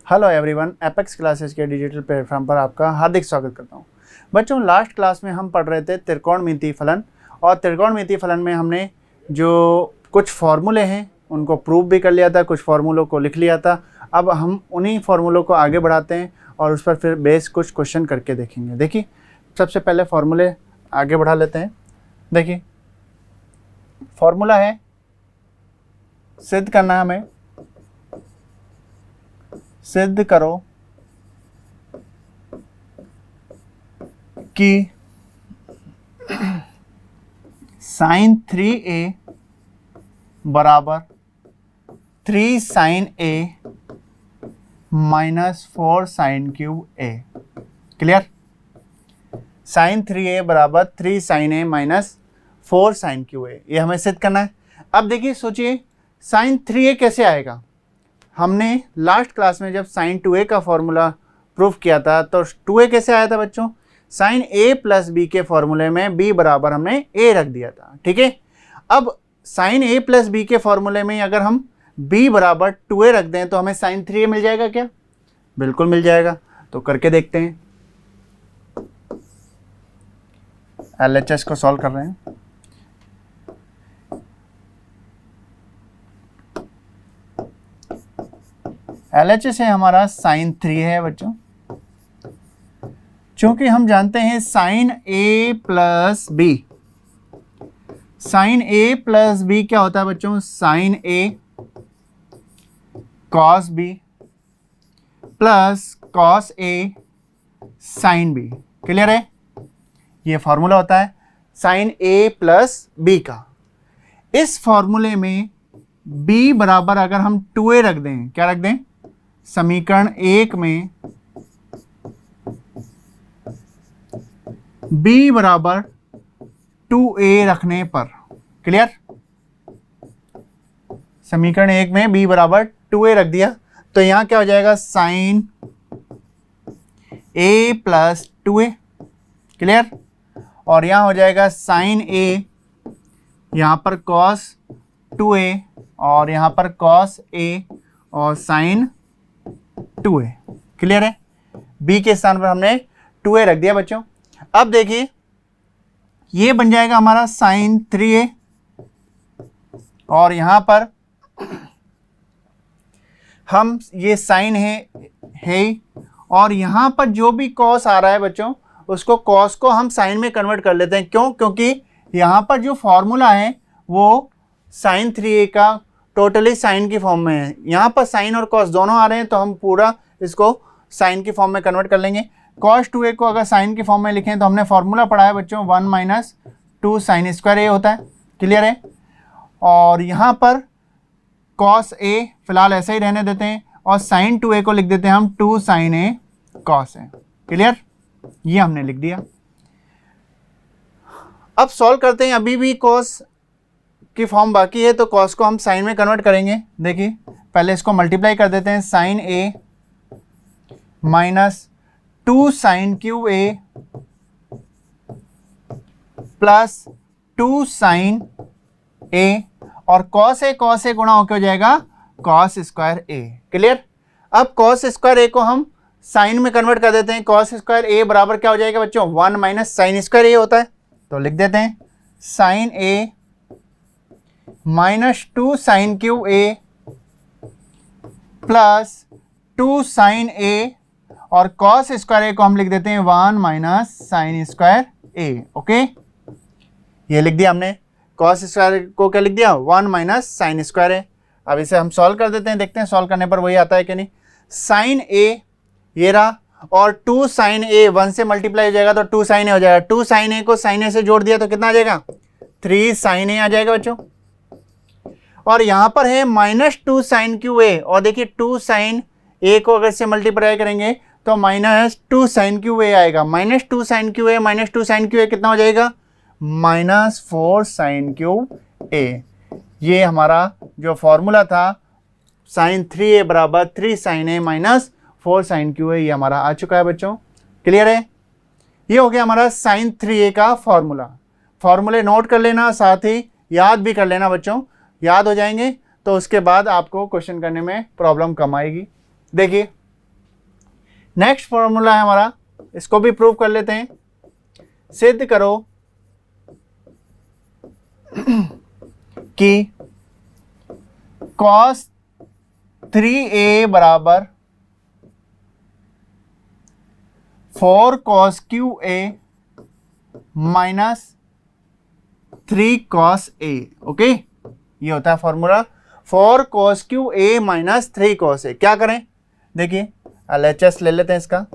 Hello everyone, apex classes के digital platform पर आपका हार्दिक स्वागत करता हूं। बच्चों, लास्ट क्लास में हम पढ़ रहे थे त्रिकोणमितीय फलन, और त्रिकोणमितीय फलन में हमने जो कुछ फार्मूले हैं उनको प्रूव भी कर लिया था, कुछ फार्मूलों को लिख लिया था। अब हम उन्हीं फार्मूलों को आगे बढ़ाते हैं और उस पर फिर बेस कुछ क्वेश्चन करके देखेंगे। देखिए, सबसे पहले फार्मूले आगे बढ़ा लेते हैं। देखिए, फार्मूला है, सिद्ध करना है हमें, सिद्ध करो कि sin 3a बराबर 3 sin a minus 4 sin cube a। Clear? sin 3a बराबर 3 sin a minus 4 sin cube a, ये हमें सिद्ध करना है। अब देखिए, सोचिए sin 3a कैसे आएगा। हमने लास्ट क्लास में जब sin 2a का फॉर्मूला प्रूफ किया था तो 2a कैसे आया था बच्चों? sin a प्लस b के फॉर्मूले में b बराबर हमने a रख दिया था। ठीक है, अब sin a प्लस b के फॉर्मूले में अगर हम b बराबर 2a रख दें तो हमें sin 3a मिल जाएगा क्या? बिल्कुल मिल जाएगा। तो करके देखते हैं। LHS को सॉल्व कर रहे हैं। LHS है हमारा sin 3 है बच्चों। चूंकि हम जानते हैं sin a plus b, sin a plus b क्या होता है बच्चों? sin a cos b plus cos a sin b। Clear है? ये फॉर्मूला होता है sin a प्लस b का। इस फॉर्मूले में b बराबर अगर हम 2a रख दें, क्या रख दें? समीकरण 1 में b बराबर 2a रखने पर, क्लियर? समीकरण 1 में b बराबर 2a रख दिया तो यहां क्या हो जाएगा? sin a plus 2a। Clear? और यहां हो जाएगा sin a, यहां पर cos 2a और यहां पर cos a और sin 2a। क्लियर है? b के स्थान पर हमने 2a रख दिया बच्चों। अब देखिए, ये बन जाएगा हमारा sin 3a और यहां पर हम ये sin है और यहां पर जो भी cos आ रहा है बच्चों, उसको cos को हम sin में कन्वर्ट कर लेते हैं। क्यों? क्योंकि यहां पर जो फॉर्मूला है वो sin 3a का टोटली साइन की फॉर्म में है। यहाँ पर साइन और कॉस दोनों आ रहे हैं तो हम पूरा इसको साइन की फॉर्म में कन्वर्ट कर लेंगे। cos 2a को अगर साइन की फॉर्म में लिखें तो हमने फॉर्मूला पढ़ा है बच्चों, 1 माइनस 2 साइन स्क्वायर a होता है। क्लियर है? और यहाँ पर cos a फिलहाल ऐसे ही रहने देते हैं और साइन 2a को लिख देते हैं हम 2 sine a cos a। Clear? ये हमने लिख दिया। अब सॉल्व करते हैं। अभी भी cos की फॉर्म बाकी है तो cos को हम साइन में कन्वर्ट करेंगे। देखिए, पहले इसको मल्टीप्लाई कर देते हैं। Sine a minus 2 sine cube a plus 2 sine a और cos a गुणा होकर हो जाएगा cos स्क्वायर a। क्लियर? अब cos स्क्वायर a को हम साइन में कन्वर्ट कर देते हैं। cos स्क्वायर a बराबर क्या हो जाएगा बच्चों? 1 माइनस साइन स्क्वायर a होता है। तो लिख देते हैं sine a minus 2 sine cube a plus 2 sine a और cos स्क्वायर a को हम लिख देते हैं 1 minus sine square a। Okay, ये लिख दिया हमने। cos स्क्वायर को क्या लिख दिया? 1 माइनस साइन स्क्वायर a। अब इसे हम सॉल्व कर देते हैं, देखते हैं सॉल्व करने पर वही आता है कि नहीं। साइन a ये रहा और 2 साइन a 1 से मल्टीप्लाई हो जाएगा तो 2 साइन a हो जाएगा। 2 साइन a को साइन a से जोड़ दिया तो कितना आ जाएगा? 3 साइन a आ जाएगा बच्चों। और यहाँ पर है माइनस 2 साइन क्यू ए, और देखिए 2 साइन ए को अगर से मल्टीप्लाई करेंगे तो माइनस 2 साइन क्यू ए आएगा। Minus 2 sine cube A minus 2 sine cube A कितना हो जाएगा? Minus 4 sine cube A. ये हमारा जो फॉर्मूला था साइन 3a बराबर 3 sine A minus 4 sine cube A, ये हमारा आ चुका है बच्चों। क्लियर है? ये हो गया हमारा साइन 3a का फॉर्मूला। फॉर्मूले नोट कर लेना, साथ ही याद भी कर लेना बच्चों। याद हो जाएंगे तो उसके बाद आपको क्वेश्चन करने में प्रॉब्लम कम आएगी। देखिए, नेक्स्ट फॉर्मूला है हमारा, इसको भी प्रूव कर लेते हैं। सिद्ध करो कि cos 3a बराबर 4 cos QA minus 3 cos A। Okay, ये होता है formula 4 cos QA minus 3 cos A। क्या करें, देखिए LHS ले लेते हैं इसका।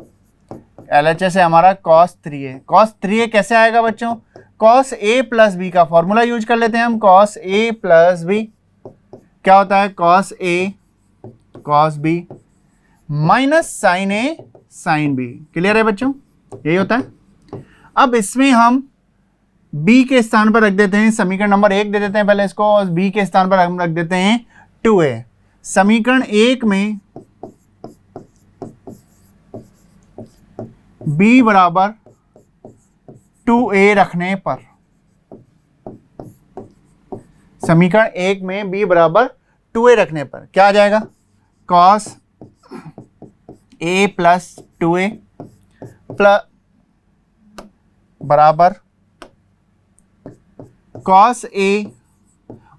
LHS है हमारा cos 3a। cos 3a कैसे आएगा बच्चों, cos A प्लस बी का फॉर्मूला यूज कर लेते हैं हम। cos A प्लस बी क्या होता है, cos A cos B minus sine A sine B। Clear है बच्चों, यही होता है। अब इसमें हम B के स्थान पर रख देते हैं समीकरण नंबर 1 दे देते हैं पहले इसको, और B के स्थान पर हम रख देते हैं 2a। समीकरण 1 में B बराबर 2a रखने पर, समीकरण 1 में B बराबर 2a रखने पर क्या आ जाएगा, cos A plus 2a plus बराबर cos A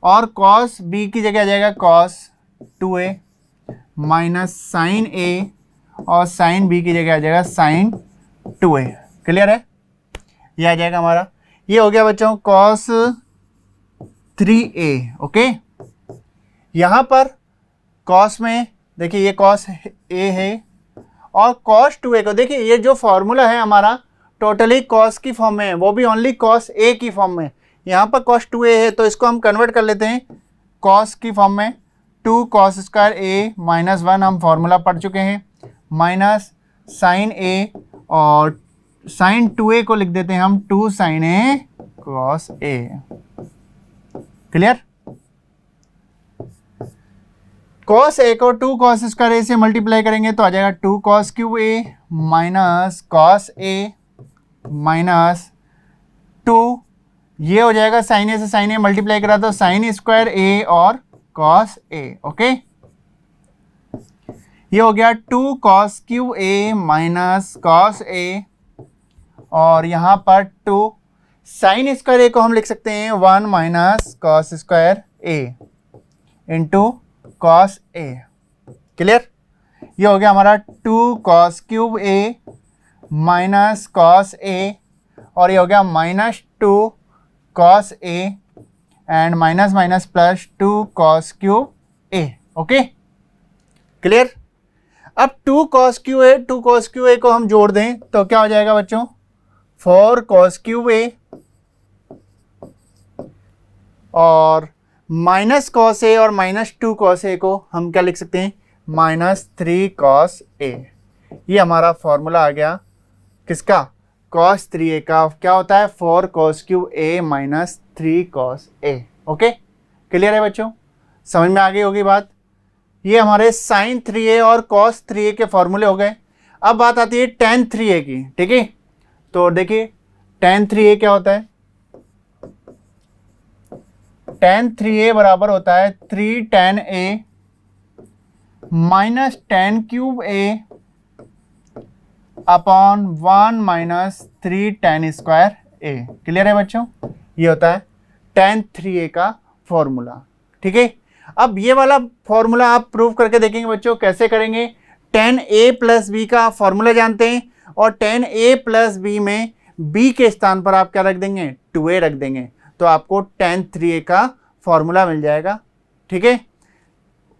और cos B की जगह आ जाएगा cos 2a minus sine A और साइन B की जगह आ जाएगा साइन 2a। क्लियर है, ये आ जाएगा हमारा। ये हो गया बच्चों cos 3a। ओके, यहाँ पर cos में देखिए ये cos A है और cos 2a को देखिए, ये जो फॉर्मूला है हमारा टोटली cos की फॉर्म में है, वो भी ओनली cos A की फॉर्म में। यहाँ पर cos 2a है तो इसको हम कन्वर्ट कर लेते हैं cos की फॉर्म में। 2 cos स्क्वायर A माइनस 1 हम फॉर्मूला पढ़ चुके हैं, माइनस साइन A और साइन 2a को लिख देते हैं हम 2 sine A cos A। Clear, cos A को 2 cos स्क्वायर A से मल्टीप्लाई करेंगे तो आ जाएगा 2 cos cube A minus cos A minus 2, ये हो जाएगा साइन A से साइन A मल्टीप्लाई करा तो साइन स्क्वायर A और cos A। ओके, ये हो गया 2 cos cube A minus cos A और यहाँ पर 2 साइन स्क्वायर A को हम लिख सकते हैं 1 minus cos square A into cos A। Clear, ये हो गया हमारा 2 cos cube A minus cos A और ये हो गया minus 2 cos A and minus minus plus 2 cos cube A। Okay, clear. अब 2 cos क्यू ए को हम जोड़ दें तो क्या हो जाएगा बच्चों, 4 cos क्यूब A और माइनस cos A और माइनस 2 cos A को हम क्या लिख सकते हैं, माइनस 3 cos A। ये हमारा फॉर्मूला आ गया किसका, cos 3a का। क्या होता है, 4 cos cube A minus 3 cos A। Okay, clear है बच्चों, समझ में आ गई होगी बात। ये हमारे sin 3a और cos 3a के फॉर्मूले हो गए। अब बात आती है tan 3a की। ठीक है, तो देखिए tan 3a क्या होता है, tan 3a बराबर होता है 3 tan A minus tan cube A upon 1 minus 3 tan square A। Clear है बच्चों, ये होता है tan 3a का फॉर्मूला। ठीक है, अब ये वाला फॉर्मूला आप प्रूव करके देखेंगे बच्चों। कैसे करेंगे, tan A प्लस बी का फॉर्मूला जानते हैं और tan A प्लस बी में b के स्थान पर आप क्या रख देंगे, 2a रख देंगे तो आपको tan 3a का फॉर्मूला मिल जाएगा। ठीक है,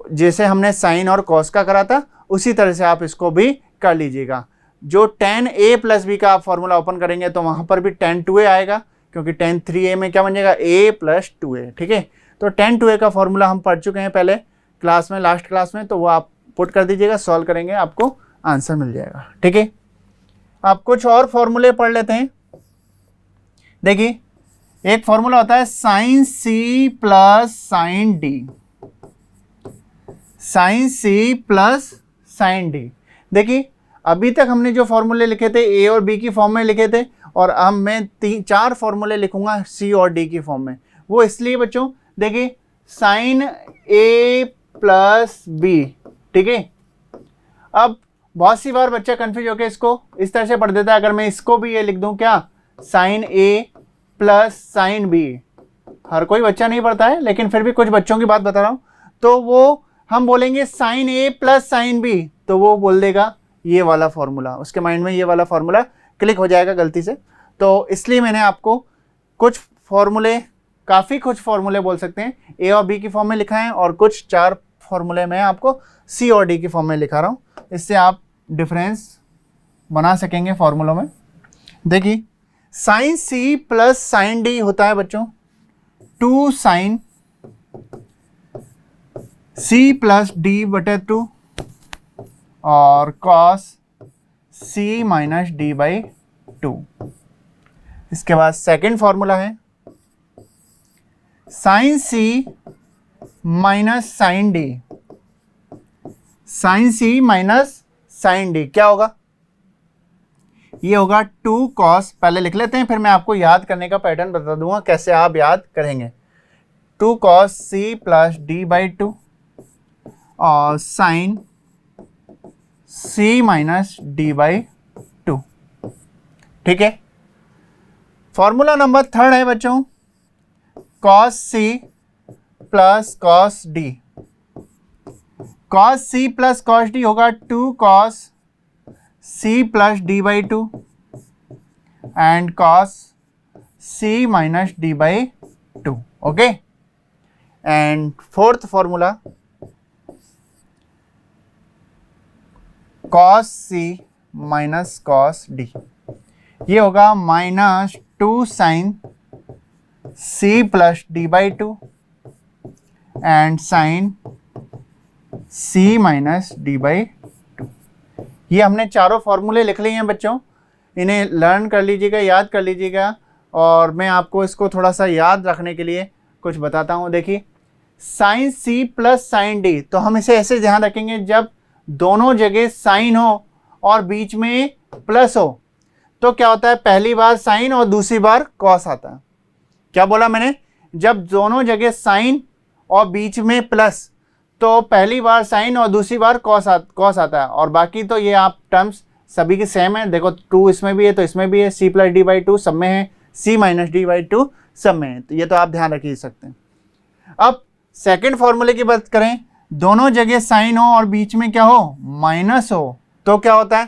जैसे हमने साइन और कॉस का करा था उसी तरह से आप इसको भी कर लीजिएगा। जो tan A प्लस बी का आप फॉर्मूला ओपन करेंगे तो वहां पर भी tan 2a आएगा, क्योंकि tan 3a में क्या बन जाएगा, a प्लस 2a। ठीक है, तो tan 2a का फॉर्मूला हम पढ़ चुके हैं पहले क्लास में, लास्ट क्लास में, तो वो आप पुट कर दीजिएगा, सॉल्व करेंगे आपको आंसर मिल जाएगा। ठीक है, आप कुछ और फॉर्मूले पढ़ लेते हैं। देखिए एक फॉर्मूला होता है sine C plus sine D, sine C plus sine D। देखिए अभी तक हमने जो फॉर्मूले लिखे थे A और B की फॉर्म में लिखे थे, और अब मैं 4 फॉर्मूले लिखूंगा C और D की फॉर्म में। वो इसलिए बच्चों, देखिए साइन A प्लस B। ठीक है, अब बहुत सी बार बच्चा कंफ्यूज होकर इसको इस तरह से पढ़ देता है, अगर मैं इसको भी ये लिख दूं क्या, साइन ए प्लस साइन बी। हर कोई बच्चा नहीं पढ़ता है, लेकिन फिर भी कुछ बच्चों की बात बता रहा हूं। तो वो हम बोलेंगे साइन ए प्लस साइन बी, तो वो बोल देगा ये वाला फॉर्मूला, उसके माइंड में ये वाला फॉर्मूला क्लिक हो जाएगा गलती से। तो इसलिए मैंने आपको कुछ फॉर्मूले, काफ़ी कुछ फॉर्मूले बोल सकते हैं, ए और बी की फॉर्म में लिखा है, और कुछ 4 फॉर्मूले मैं आपको सी और डी की फॉर्म में लिखा रहा हूँ। इससे आप डिफरेंस बना सकेंगे फॉर्मूलों में। देखिए, sine C plus sine D होता है बच्चों 2 साइन सी प्लस डी बटे 2 और cos C minus D by 2। इसके बाद सेकेंड फॉर्मूला है sine C minus sine D. Sine C minus sine D क्या होगा, ये होगा 2 कॉस, पहले लिख लेते हैं फिर मैं आपको याद करने का पैटर्न बता दूंगा कैसे आप याद करेंगे। 2 cos C plus D by 2 और sine C minus D by 2। ठीक है। फॉर्मूला नंबर 3 है बच्चों cos C plus cos D. Cos C plus cos D होगा 2 cos C plus D by 2 and cos C minus D by 2। Okay. And fourth formula cos C minus cos D, ये होगा minus 2 sine C plus D by 2 and sign C minus D by 2। ये हमने चारों फॉर्मूले लिख लिए हैं बच्चों, इन्हें लर्न कर लीजिएगा, याद कर लीजिएगा। और मैं आपको इसको थोड़ा सा याद रखने के लिए कुछ बताता हूँ। देखिए, sine C plus sine D, तो हम इसे ऐसे ध्यान रखेंगे जब दोनों जगह साइन हो और बीच में प्लस हो तो क्या होता है, पहली बार साइन और दूसरी बार कॉस आता है। क्या बोला मैंने, जब दोनों जगह साइन और बीच में प्लस तो पहली बार साइन और दूसरी बार कॉस आता है, और बाकी तो ये आप टर्म्स सभी की सेम है। देखो 2 इसमें भी है तो इसमें भी है, सी प्लस डी बाई 2 सब में है, सी माइनस डी बाई 2 सब में है, तो ये तो आप ध्यान रख ही सकते हैं। अब सेकंड फॉर्मूले की बात करें, दोनों जगह साइन हो और बीच में क्या हो, माइनस हो, तो क्या होता है,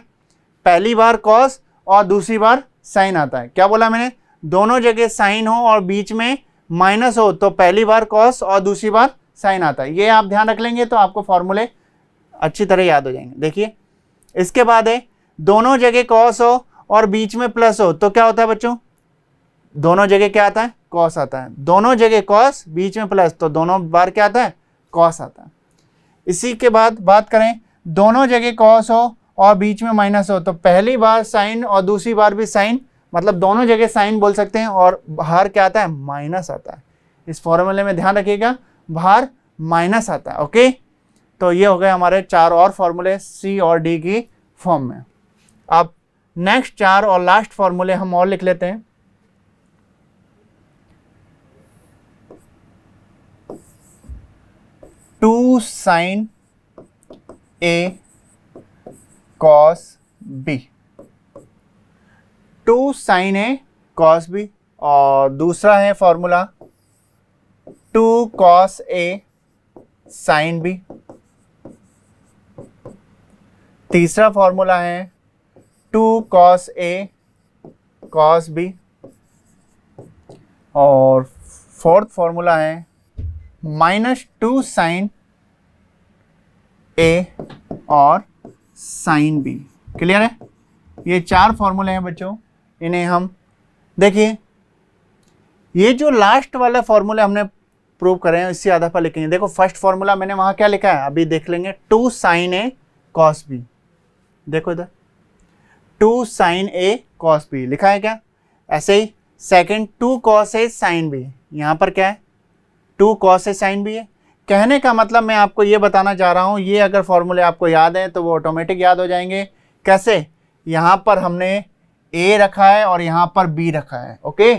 पहली बार कॉस और दूसरी बार साइन आता है। क्या बोला मैंने, दोनों जगह साइन हो और बीच में माइनस हो तो पहली बार कॉस और दूसरी बार साइन आता है। ये आप ध्यान रख लेंगे तो आपको फॉर्मूले अच्छी तरह याद हो जाएंगे। देखिए, इसके बाद है दोनों जगह कॉस हो और बीच में प्लस हो तो क्या होता है बच्चों, दोनों जगह क्या आता है, कॉस आता है। दोनों जगह कॉस बीच में प्लस तो दोनों बार क्या आता है, कॉस आता है। इसी के बाद बात करें, दोनों जगह कॉस हो और बीच में माइनस हो तो पहली बार साइन और दूसरी बार भी साइन, मतलब दोनों जगह साइन बोल सकते हैं और बाहर क्या आता है, माइनस आता है। इस फॉर्मूले में ध्यान रखिएगा, बाहर माइनस आता है। ओके, तो ये हो गए हमारे 4 और फॉर्मूले सी और डी की फॉर्म में। अब नेक्स्ट 4 और लास्ट फॉर्मूले हम और लिख लेते हैं। Two sine A cos B, 2 sine A cos B, और दूसरा है formula 2 cos A sine B. तीसरा फॉर्मूला है 2 कॉस ए कॉस बी, और फोर्थ फॉर्मूला है -2 साइन ए और साइन बी। क्लियर है। ये 4 फॉर्मूले हैं बच्चों, इन्हें हम देखिए, ये जो लास्ट वाला फॉर्मूला हमने प्रूव करे हैं इससे आधा पर लिखेंगे। देखो फर्स्ट फॉर्मूला मैंने वहां क्या लिखा है, अभी देख लेंगे, 2 साइन ए कॉस बी। देखो इधर 2 साइन ए कॉस बी लिखा है क्या, ऐसे ही second 2 cos A sine B, यहाँ पर क्या है 2 कॉस ए साइन बी है। कहने का मतलब मैं आपको ये बताना चाह रहा हूँ, ये अगर फॉर्मूले आपको याद है तो वो ऑटोमेटिक याद हो जाएंगे। कैसे, यहाँ पर हमने ए रखा है और यहाँ पर बी रखा है। ओके,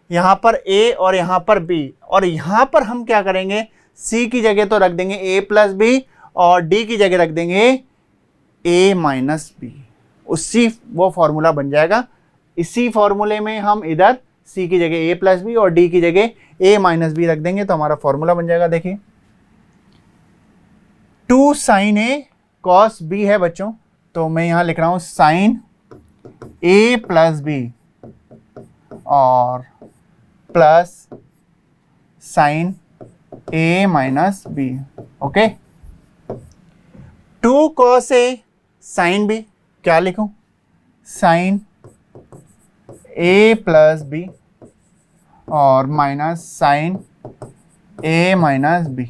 यहाँ पर ए और यहाँ पर बी, और यहाँ पर हम क्या करेंगे, सी की जगह तो रख देंगे a प्लस बी और डी की जगह रख देंगे ए माइनस बी, उसी वो फॉर्मूला बन जाएगा। इसी फॉर्मूले में हम इधर सी की जगह ए प्लस बी और डी की जगह ए माइनस बी रख देंगे तो हमारा फॉर्मूला बन जाएगा। देखिए 2 साइन ए कॉस बी है बच्चों, तो मैं यहाँ लिख रहा हूँ साइन ए प्लस बी और plus sign A minus B. Okay, 2 cos A sine B, क्या लिखूं, साइन ए प्लस बी और minus sign A minus B.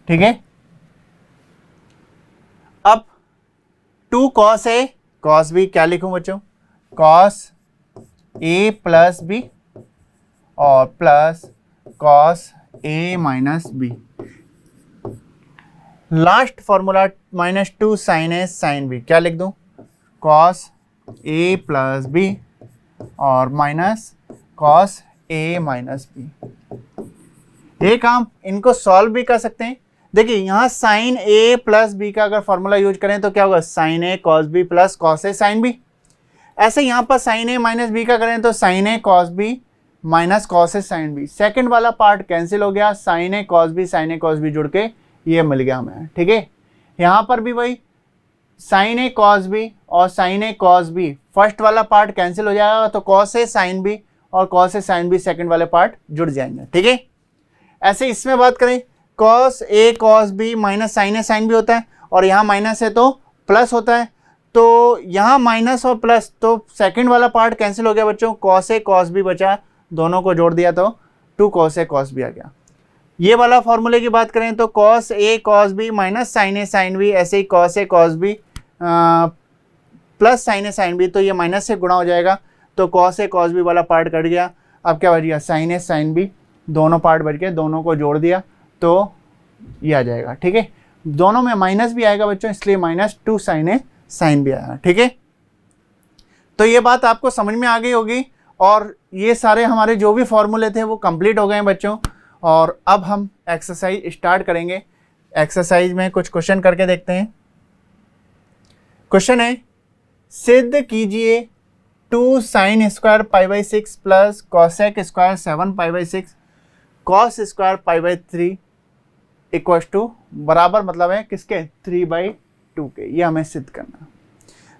ठीक है, अब 2 कॉस ए कॉस बी, क्या लिखूं बच्चों, कॉस ए प्लस बी और plus cos A minus B. Last formula -2 sine A sine B, क्या लिख दूं, कॉस ए प्लस बी और minus cos A minus B. एक हम इनको सॉल्व भी कर सकते हैं। देखिए यहाँ साइन ए प्लस बी का अगर फॉर्मूला यूज करें तो क्या होगा, sign A cos B plus cos A sine B. ऐसे यहाँ पर साइन ए माइनस बी का करें तो sign A cos B minus cos A sine B. Second वाला पार्ट कैंसिल हो गया, sign A cos B sign A cos B जुड़ के ये मिल गया हमें। ठीक है, यहाँ पर भी वही साइन ए कॉस बी और sign A cos B, first वाला पार्ट कैंसिल हो जाएगा तो कॉस ए साइन बी और cos A sine B second वाले पार्ट जुड़ जाएंगे। ठीक है, ऐसे इसमें बात करें cos A cos B minus sign A sine B होता है और यहाँ माइनस है तो प्लस होता है, तो यहाँ माइनस और प्लस तो सेकंड वाला पार्ट कैंसिल हो गया बच्चों, कॉस ए कॉस बी बचा, दोनों को जोड़ दिया तो 2 कॉस ए कॉस बी आ गया। ये वाला फॉर्मूले की बात करें तो cos A cos B minus sign A sine B, ऐसे ही cos A cos B plus sign A sine B, तो ये माइनस से गुणा हो जाएगा तो कॉस ए कॉस बी वाला पार्ट कट गया। अब क्या बच गया, साइन ए साइन बी, दोनों पार्ट बच गए, दोनों को जोड़ दिया तो ये आ जाएगा। ठीक है, दोनों में माइनस भी आएगा बच्चों, इसलिए -2 साइन ए साइन बी आया। ठीक है, तो ये बात आपको समझ में आ गई होगी और ये सारे हमारे जो भी फॉर्मूले थे वो कंप्लीट हो गए हैं बच्चों। और अब हम एक्सरसाइज स्टार्ट करेंगे। एक्सरसाइज में कुछ क्वेश्चन करके देखते हैं। क्वेश्चन है, सिद्ध कीजिए 2 sine square π/6 plus cosec square 7 π/6 cos square π/3 equals to बराबर मतलब है किसके, 3/2 के। ये हमें सिद्ध करना।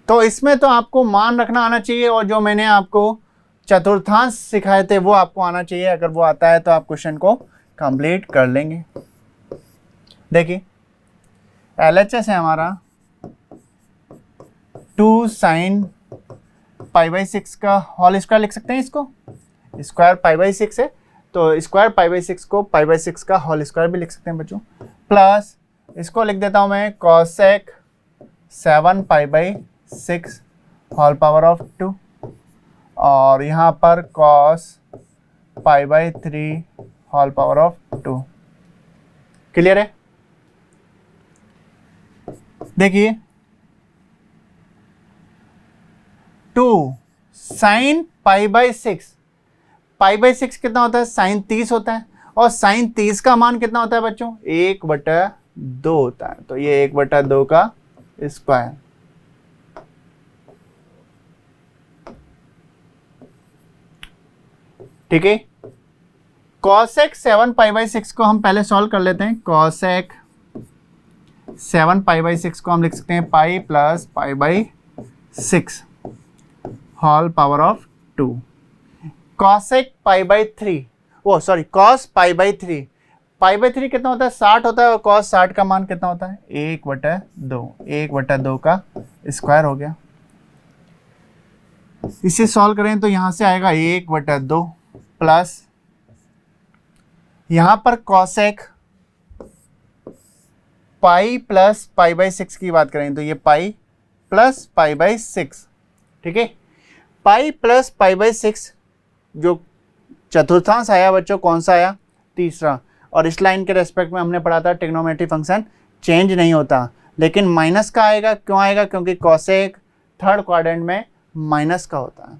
तो इसमें तो आपको मान रखना आना चाहिए और जो मैंने आपको चतुर्थांश सिखाए थे वो आपको आना चाहिए। अगर वो आता है तो आप क्वेश्चन को कंप्लीट कर लेंगे। देखिए LHS है हमारा 2 साइन π/6 का होल स्क्वायर लिख सकते हैं, इसको स्क्वायर π/6 है तो स्क्वायर π/6 को π/6 का होल स्क्वायर भी लिख सकते हैं बच्चों। प्लस इसको लिख देता हूँ मैं कॉसेक 7 π/6 होल पावर ऑफ 2 और यहाँ पर cos π/3 whole power of 2। Clear है? देखिए 2 साइन π/6, π/6 कितना होता है, साइन 30 होता है और साइन 30 का मान कितना होता है बच्चों, 1/2 होता है। तो ये 1/2 का स्क्वायर। ठीक है, कॉसेक 7 π/6 को हम पहले सॉल्व कर लेते हैं। कॉसेक 7 π/6 को हम लिख सकते हैं pi plus π/6 whole power of 2। Cosec π/3 वो सॉरी कॉस π/3, π/3 कितना होता है, 60 होता है और कॉस 60 का मान कितना होता है, 1/2, 1/2 का स्क्वायर हो गया। इसे सॉल्व करें तो यहां से आएगा 1/2 प्लस यहां पर कॉसेक पाई प्लस π/6 की बात करें तो ये पाई प्लस π/6। ठीक है, पाई प्लस π/6 जो चतुर्थांश आया बच्चों कौन सा आया, तीसरा। और इस लाइन के रेस्पेक्ट में हमने पढ़ा था ट्रिग्नोमेट्री फंक्शन चेंज नहीं होता, लेकिन माइनस का आएगा। क्यों आएगा, क्योंकि कॉसेक थर्ड क्वाड्रेंट में माइनस का होता है।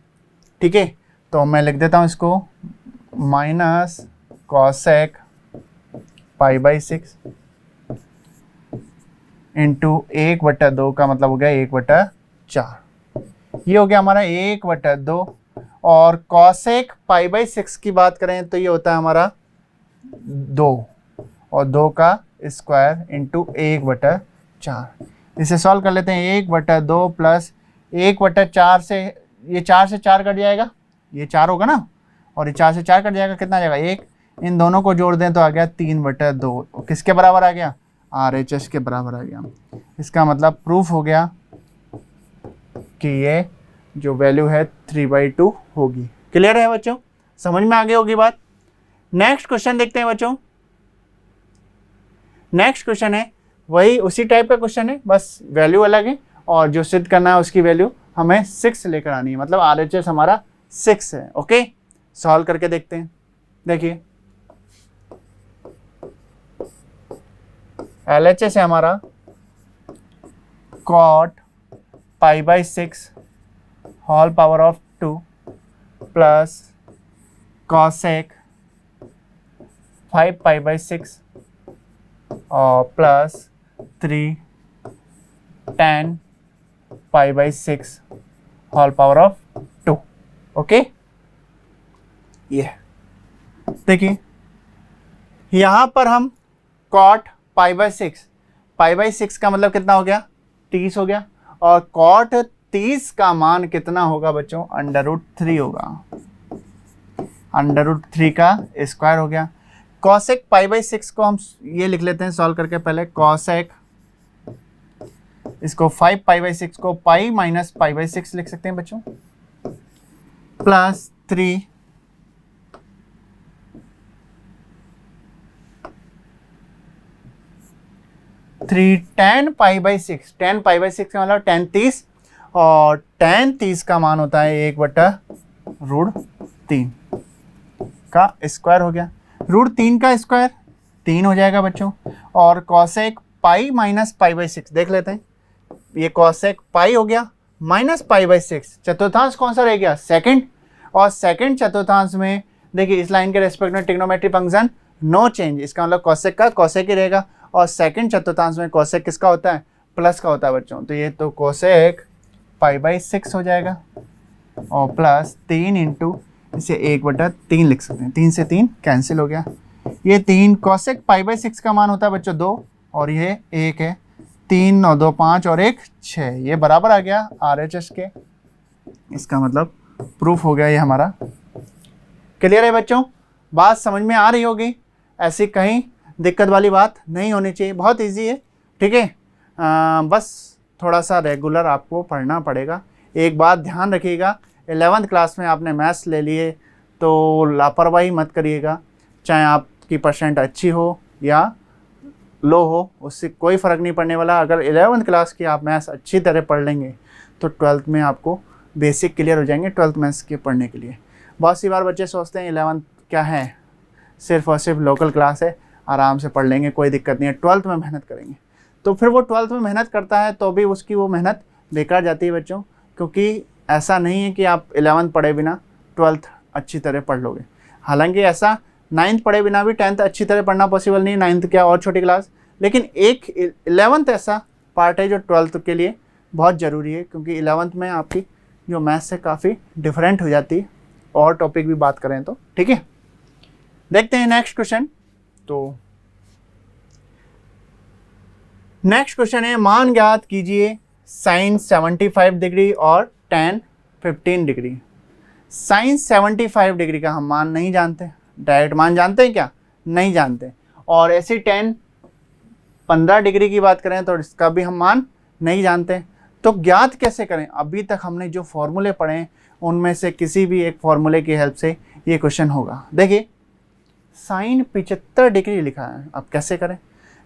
ठीक है, तो मैं लिख देता हूं इसको माइनस कॉसेक π/6 इंटू 1/2 का मतलब हो गया 1/4। ये हो गया हमारा 1/2। और कॉसेक π/6 की बात करें तो ये होता है हमारा 2, और 2 का स्क्वायर इंटू 1/4। इसे सॉल्व कर लेते हैं। 1/2 प्लस 1/4 से ये 4 से 4 कट जाएगा, ये 4 होगा ना, और ये 4 से 4 कट जाएगा, कितना आ जाएगा 1। इन दोनों को जोड़ दें तो आ गया 3/2। किसके बराबर आ गया? RHS के बराबर आ गया। इसका मतलब प्रूफ हो गया कि ये जो वैल्यू है 3/2 होगी। क्लियर है बच्चों? समझ में आ गई होगी बात। नेक्स्ट क्वेश्चन देखते हैं बच्चों। नेक्स्ट क्वेश्चन है वही उसी टाइप का क्वेश्चन है, बस वैल्यू अलग है, और जो सिद्ध करना है उसकी वैल्यू हमें 6 लेकर आनी है, मतलब RHS हमारा 6 है। ओके, सॉल्व करके देखते हैं। देखिए LHS है हमारा cot π/6 whole power of 2 plus cosec 5 π/6 और plus 3 tan π/6 whole power of 2। Okay, ये देखिए यहां पर हम cot π/6 का मतलब कितना हो गया? 30 हो गया। और cot 30 का मान कितना होगा बच्चों? √3 होगा। √3 का स्क्वायर हो गया। cosec π/6 को हम ये लिख लेते हैं सॉल्व करके। पहले cosec, इसको 5 π/6 को पाई माइनस π/6 लिख सकते हैं बच्चों, प्लस 3 tan π/6। tan π/6 का मतलब tan 30, और tan 30 का मान होता है 1/√3 का स्क्वायर हो गया। √3 का स्क्वायर 3 हो जाएगा बच्चों। और cosec पाई माइनस π/6 देख लेते हैं। ये cosec पाई हो गया माइनस π/6। चतुर्थांश कौन सा रह गया? सेकंड। और सेकंड चतुर्थांश में देखिए इस लाइन के रेस्पेक्ट में ट्रिग्नोमेट्रिक फंक्शन नो चेंज, इसका मतलब cosec का cosec ही रहेगा। और सेकंड चतुर्थांश में cosec किसका होता है? प्लस का होता है बच्चों। तो ये तो cosec π/6 हो जाएगा, और प्लस 3 इंटू इसे 1/3 लिख सकते हैं। 3 से 3 कैंसिल हो गया। ये 3 cosec π/6 का मान होता है बच्चों 2, और ये 1 है। 3 और 2 5 और 1 6, ये बराबर आ गया RHS के। इसका मतलब प्रूफ हो गया ये हमारा। क्लियर है बच्चों? बात समझ में आ रही होगी, ऐसी कहीं दिक्कत वाली बात नहीं होनी चाहिए, बहुत इजी है। ठीक है, बस थोड़ा सा रेगुलर आपको पढ़ना पड़ेगा। एक बात ध्यान रखिएगा, 11th क्लास में आपने मैथ्स ले लिए तो लापरवाही मत करिएगा। चाहे आपकी परसेंट अच्छी हो या लो हो, उससे कोई फ़र्क नहीं पड़ने वाला। अगर 11th क्लास की आप मैथ्स अच्छी तरह पढ़ लेंगे तो 12th में आपको बेसिक क्लियर हो जाएंगे 12th मैथ्स के पढ़ने के लिए। बहुत सी बार बच्चे सोचते हैं 11th क्या है, सिर्फ और सिर्फ लोकल क्लास है, आराम से पढ़ लेंगे, कोई दिक्कत नहीं है। 12th में मेहनत करेंगे तो फिर वो 12th में मेहनत करता है तो भी उसकी वो मेहनत बेकार जाती है बच्चों, क्योंकि ऐसा नहीं है कि आप 11th पढ़े बिना 12th अच्छी तरह पढ़ लोगे। हालांकि ऐसा 9th पढ़े बिना भी 10th अच्छी तरह पढ़ना पॉसिबल नहीं है, 9th क्या और छोटी क्लास, लेकिन एक 11th ऐसा पार्ट है जो 12th के लिए बहुत ज़रूरी है, क्योंकि 11th में आपकी जो मैथ्स है काफ़ी डिफरेंट हो जाती है, और टॉपिक भी बात करें तो। ठीक है, देखते हैं नेक्स्ट क्वेश्चन। तो नेक्स्ट क्वेश्चन है, मान ज्ञात कीजिए साइन 75 डिग्री और tan 15 डिग्री। साइन 75 डिग्री का हम मान नहीं जानते, डायरेक्ट मान जानते हैं क्या? नहीं जानते। और ऐसी tan 15 डिग्री की बात करें तो इसका भी हम मान नहीं जानते। तो ज्ञात कैसे करें? अभी तक हमने जो फॉर्मूले पढ़े हैं उनमें से किसी भी एक फॉर्मूले की हेल्प से ये क्वेश्चन होगा। देखिए साइन 75 डिग्री लिखा है, अब कैसे करें?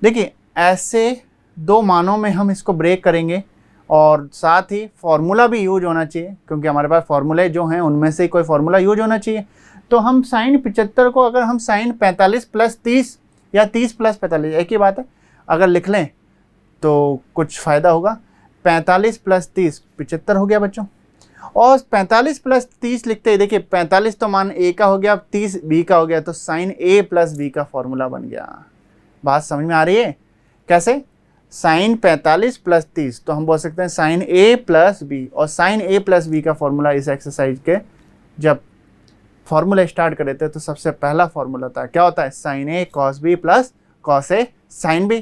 देखिए ऐसे दो मानों में हम इसको ब्रेक करेंगे, और साथ ही फॉर्मूला भी यूज होना चाहिए, क्योंकि हमारे पास फॉर्मूले जो हैं उनमें से कोई फॉर्मूला यूज होना चाहिए। तो हम साइन 75 को अगर हम साइन 45 प्लस 30 या 30 प्लस 45, एक ही बात है, अगर लिख लें तो कुछ फ़ायदा होगा। 45 प्लस 30 75 हो गया बच्चों, और 45 प्लस 30 लिखते हैं। देखिए 45 तो मान ए का हो गया, 30 बी का हो गया, तो साइन ए प्लस बी का फॉर्मूला बन गया। बात समझ में आ रही है कैसे? साइन 45 प्लस 30, तो हम बोल सकते हैं साइन ए प्लस बी। और साइन ए प्लस बी का फॉर्मूला इस एक्सरसाइज के जब फॉर्मूला स्टार्ट कर देते हैं तो सबसे पहला फॉर्मूला होता है, क्या होता है, sign A cos B plus cos A sine B.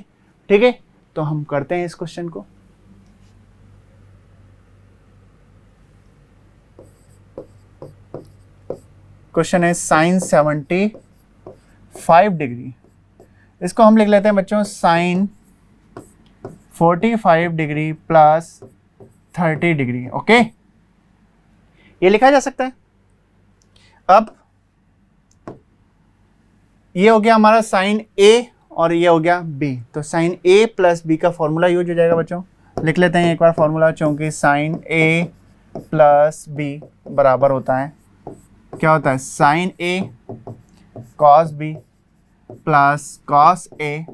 ठीक है, तो हम करते हैं इस क्वेश्चन को। क्वेश्चन है साइन 75 डिग्री, इसको हम लिख लेते हैं बच्चों sine 45 degree plus 30 degree. Okay, ये लिखा जा सकता है। अब ये हो गया हमारा साइन ए और ये हो गया बी, तो साइन ए प्लस बी का फॉर्मूला यूज हो जाएगा बच्चों। लिख लेते हैं एक बार फॉर्मूला, चूंकि साइन ए प्लस बी बराबर होता है, क्या होता है, sign A cos B plus cos A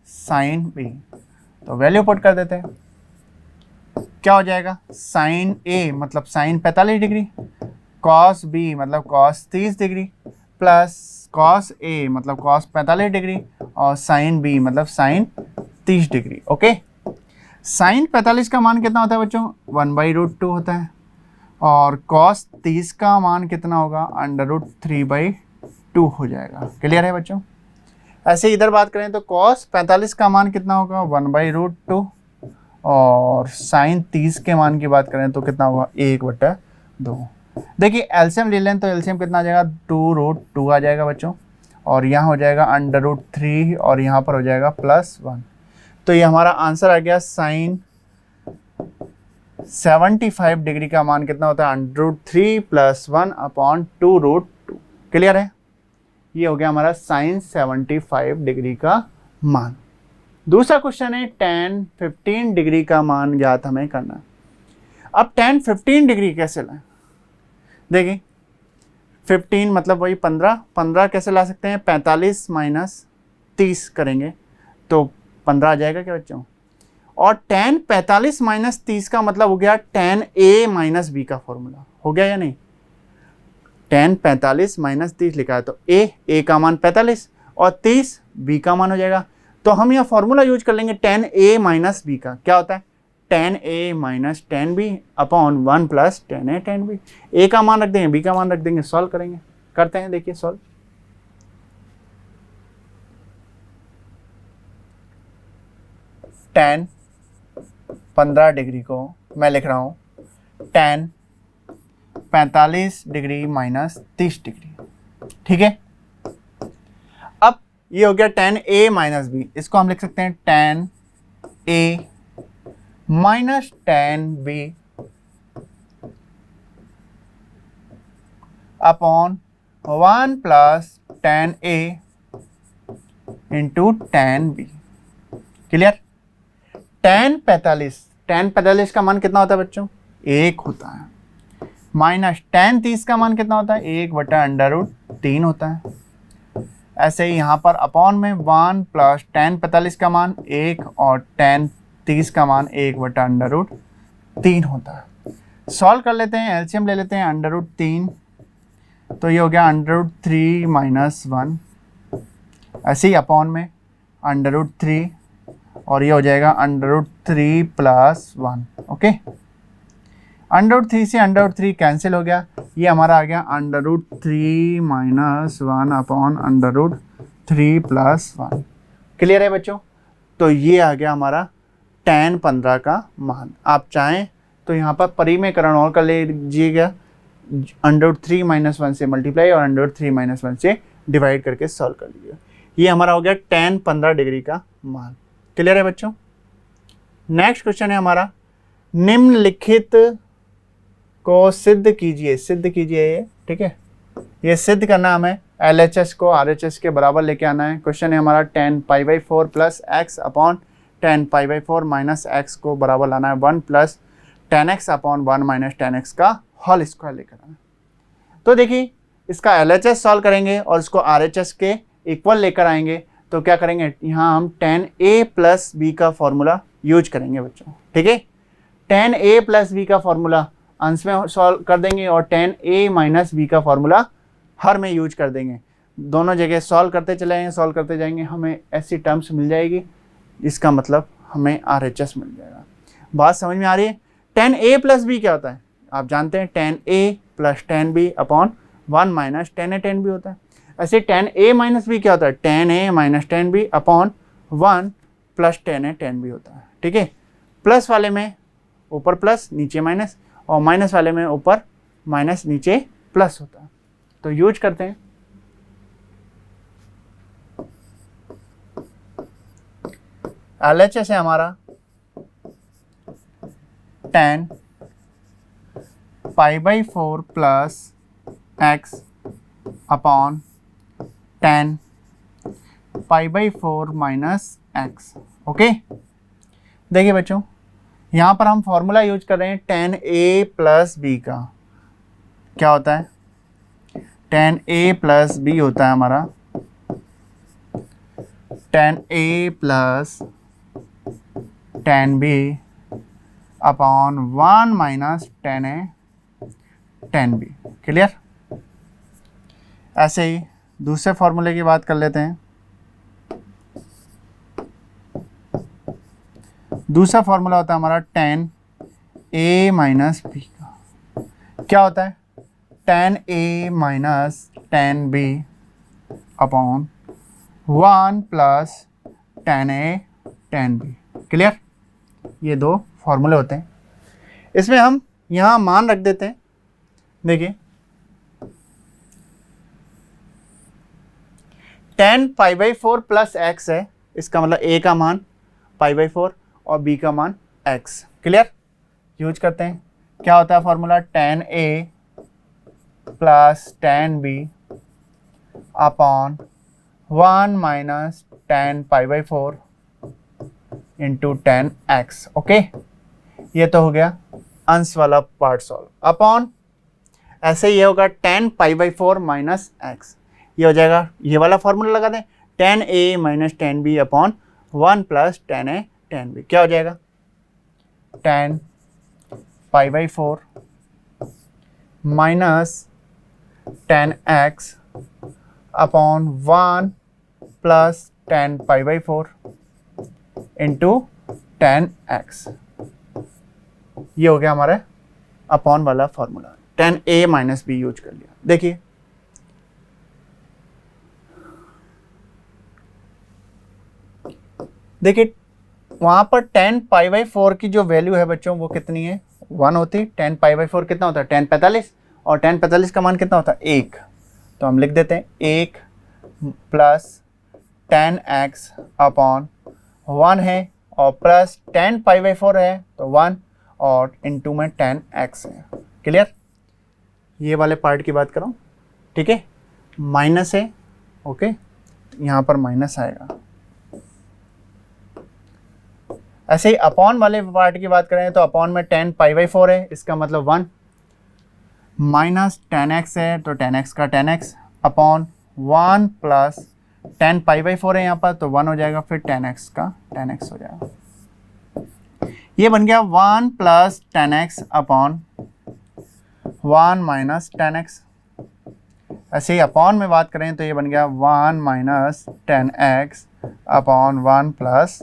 sine B. तो वैल्यू पुट कर देते हैं, क्या हो जाएगा, साइन ए मतलब साइन 45 डिग्री, कॉस बी मतलब कॉस 30 डिग्री, प्लस कॉस ए मतलब कॉस 45 डिग्री, और साइन बी मतलब साइन 30 डिग्री। ओके, साइन 45 का मान कितना होता है बच्चों, 1/√2 होता है, और कॉस 30 का मान कितना होगा, √3/2 हो जाएगा। क्लियर है बच्चों। ऐसे इधर बात करें तो कॉस 45 का मान कितना होगा, 1/√2, और साइन 30 के मान की बात करें तो कितना होगा, 1/2। देखिए एलसीएम ले लें तो एलसीएम कितना आ जाएगा, 2√2 आ जाएगा बच्चों, और यहाँ हो जाएगा √3 और यहाँ पर हो जाएगा +1। तो ये हमारा आंसर आ गया, साइन 75 डिग्री का मान कितना होता है, √3 + 1/2√2। क्लियर है, ये हो गया हमारा साइन 75 डिग्री का मान। दूसरा क्वेश्चन है tan 15 डिग्री का मान ज्ञात हमें करना है। अब tan 15 डिग्री कैसे लाएं, देखिए 15 मतलब वही 15 कैसे ला सकते हैं, 45 - 30 करेंगे तो 15 आ जाएगा क्या बच्चों। और tan 45 - 30 का मतलब हो गया tan a - b का फॉर्मूला, हो गया या नहीं। tan 45 - 30 लिखा है तो a का मान 45 और 30 b का मान हो जाएगा। तो हम यह फॉर्मूला यूज कर लेंगे tan a - b का, क्या होता है, tan a - tan b upon 1 + tan a tan b। a का मान रख देंगे, b का मान रख देंगे, सॉल्व करेंगे। करते हैं, देखिए सॉल्व। tan 15 डिग्री को मैं लिख रहा हूँ tan 45 डिग्री - 30 डिग्री। ठीक है, अब ये हो गया tan a - b, इसको हम लिख सकते हैं tan a - tan b upon 1 + tan a into tan b। Clear. tan 45 का मान कितना होता है बच्चों, 1 होता है, माइनस tan 30 का मान कितना होता है, 1/√3 होता है। ऐसे ही यहाँ पर अपॉन में 1 + tan 45 का मान 1 और tan 30 का मान 1/√3 होता है। सॉल्व कर लेते हैं, एलसीएम ले लेते हैं, √3, तो ये हो गया √3 - 1, ऐसे ही अपॉन में √3 और ये हो जाएगा √3 + 1। ओके, √3 से √3 कैंसिल हो गया, ये हमारा आ गया √3 - 1 अपॉन √3 + 1। क्लियर है बच्चों। तो ये आ गया हमारा tan 15 का मान। आप चाहें तो यहाँ पर परिमेयकरण और कर लीजिएगा, √3 - 1 से मल्टीप्लाई और √3 - 1 से डिवाइड करके सॉल्व कर लीजिएगा। ये हमारा हो गया tan 15 डिग्री का मान। क्लियर है बच्चों। नेक्स्ट क्वेश्चन है हमारा, निम्नलिखित को सिद्ध कीजिए, ये ठीक है, ये सिद्ध करना हमें LHS को RHS के बराबर लेके आना है। क्वेश्चन है हमारा tan π/4 + x upon tan π/4 - x को बराबर लाना है 1 + tan x upon 1 - tan x का होल स्क्वायर लेकर आना है। तो देखिए इसका LHS सॉल्व करेंगे और इसको RHS के इक्वल लेकर आएंगे, तो क्या करेंगे, यहाँ हम tan a + b का फॉर्मूला यूज करेंगे बच्चों। ठीक है, tan a + b का फॉर्मूला अंश में सॉल्व कर देंगे और tan a - b का फॉर्मूला हर में यूज कर देंगे। दोनों जगह सॉल्व करते चले जाएंगे, सॉल्व करते जाएंगे, हमें ऐसी टर्म्स मिल जाएगी, इसका मतलब हमें RHS मिल जाएगा। बात समझ में आ रही है? tan A प्लस बी क्या होता है? आप जानते हैं tan A plus tan B upon 1 minus tan A tan B होता है। ऐसे tan A माइनस बी क्या होता है? tan A minus tan B upon 1 plus tan A tan B होता है। ठीक है, प्लस वाले में ऊपर प्लस नीचे माइनस, और माइनस वाले में ऊपर माइनस नीचे प्लस होता है। तो यूज करते हैं। LHS है हमारा tan pi by 4 plus x upon tan pi by 4 minus x। Okay, देखिए बच्चों, यहाँ पर हम फॉर्मूला यूज कर रहे हैं tan A प्लस बी का। क्या होता है? tan A प्लस बी होता है हमारा tan A plus tan B upon 1 minus tan A tan B। Clear? ऐसे ही दूसरे फॉर्मूले की बात कर लेते हैं। दूसरा फॉर्मूला होता है हमारा tan A माइनस बी का। क्या होता है? tan A minus tan B upon 1 plus tan A tan B। Clear? ये दो फॉर्मूले होते हैं। इसमें हम यहाँ मान रख देते हैं। देखिए, tan pi by 4 plus x है, इसका मतलब A का मान पाई बाई 4 और B का मान x। क्लियर? यूज करते हैं। क्या होता है formula? tan A plus tan B upon 1 minus tan pi by 4 into tan x। Okay, ये तो हो गया अंश वाला पार्ट सॉल्व। अपॉन ऐसे ये होगा tan pi by 4 minus x। ये हो जाएगा, ये वाला फॉर्मूला लगा दें, tan A minus tan B upon 1 plus tan A tan B। क्या हो जाएगा? tan pi by 4 minus tan x upon 1 plus tan pi by 4 into tan x। ये हो गया हमारा अपॉन वाला formula. tan A minus B use कर लिया। देखिए, देखिए वहां पर tan पाई बाई 4 की जो वैल्यू है बच्चों वो कितनी है? 1 होती। tan पाई बाई 4 कितना होता है? tan 45, और tan 45 का मान कितना होता है? 1। तो हम लिख देते हैं 1 प्लस tan x अपॉन 1 है, और प्लस tan पाई बाई 4 है तो 1, और इनटू में tan x है। क्लियर? ये वाले पार्ट की बात कर रहा हूँ। ठीक है, माइनस है। ओके, यहाँ पर माइनस आएगा। ऐसे ही अपॉन वाले पार्ट की बात करें तो अपॉन में tan पाई बाई 4 है, इसका मतलब 1, माइनस tan x है तो tan x का tan x upon 1 plus tan pi by 4 है यहाँ पर तो 1 हो जाएगा, फिर tan x का tan x हो जाएगा। ये बन गया 1 plus tan x upon 1 minus tan x। ऐसे ही अपॉन में बात करें तो ये बन गया 1 minus tan x upon 1 plus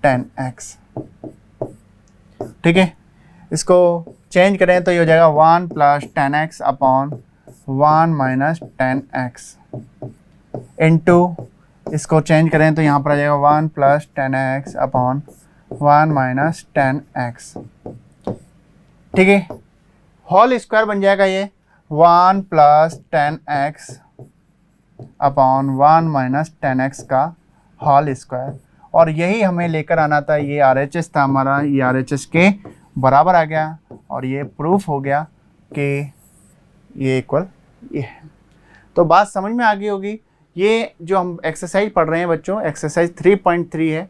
tan x। ठीक है, इसको चेंज करें तो ये हो जाएगा 1 plus tan x upon 1 minus tan x into, इसको चेंज करें तो यहाँ पर आ जाएगा 1 plus tan x upon 1 minus tan x। ठीक है, होल स्क्वायर बन जाएगा ये 1 plus tan x upon 1 minus tan x का होल स्क्वायर। और यही हमें लेकर आना था, ये RHS था हमारा, ये RHS के बराबर आ गया, और ये प्रूफ हो गया कि ये इक्वल ये है। तो बात समझ में आ गई होगी। ये जो हम एक्सरसाइज पढ़ रहे हैं बच्चों, एक्सरसाइज 3.3 है।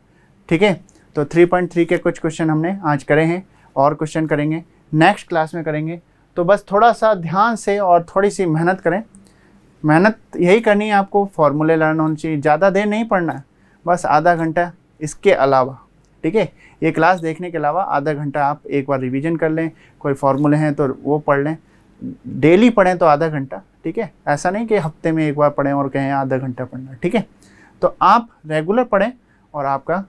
ठीक है, तो 3.3 के कुछ क्वेश्चन हमने आज करे हैं, और क्वेश्चन करेंगे नेक्स्ट क्लास में करेंगे। तो बस थोड़ा सा ध्यान से और थोड़ी सी मेहनत करें। मेहनत यही करनी है आपको, फॉर्मूले लर्न होने चाहिए, ज़्यादा देर नहीं पढ़ना है, बस आधा घंटा इसके अलावा। ठीक है, ये क्लास देखने के अलावा आधा घंटा आप एक बार रिवीजन कर लें, कोई फॉर्मूले हैं तो वो पढ़ लें, डेली पढ़ें तो आधा घंटा। ठीक है, ऐसा नहीं कि हफ्ते में एक बार पढ़ें और कहें आधा घंटा पढ़ना। ठीक है, तो आप रेगुलर पढ़ें और आपका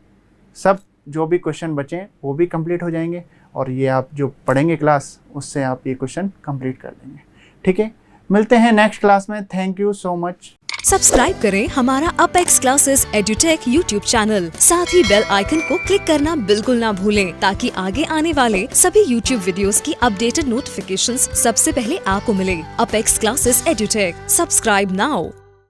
सब जो भी क्वेश्चन बचे वो भी कंप्लीट हो जाएंगे, और ये आप जो पढ़ेंगे क्लास उससे आप ये क्वेश्चन कंप्लीट कर देंगे। ठीक है, मिलते हैं नेक्स्ट क्लास में। Thank you so much. Subscribe करें हमारा apex classes edutech YouTube channel, साथ ही बेल आइकन को क्लिक करना बिल्कुल ना भूलें, ताकि आगे आने वाले सभी यूट्यूब वीडियोस की अपडेटेड नोटिफिकेशंस सबसे पहले आपको मिले। Apex classes edutech, subscribe now.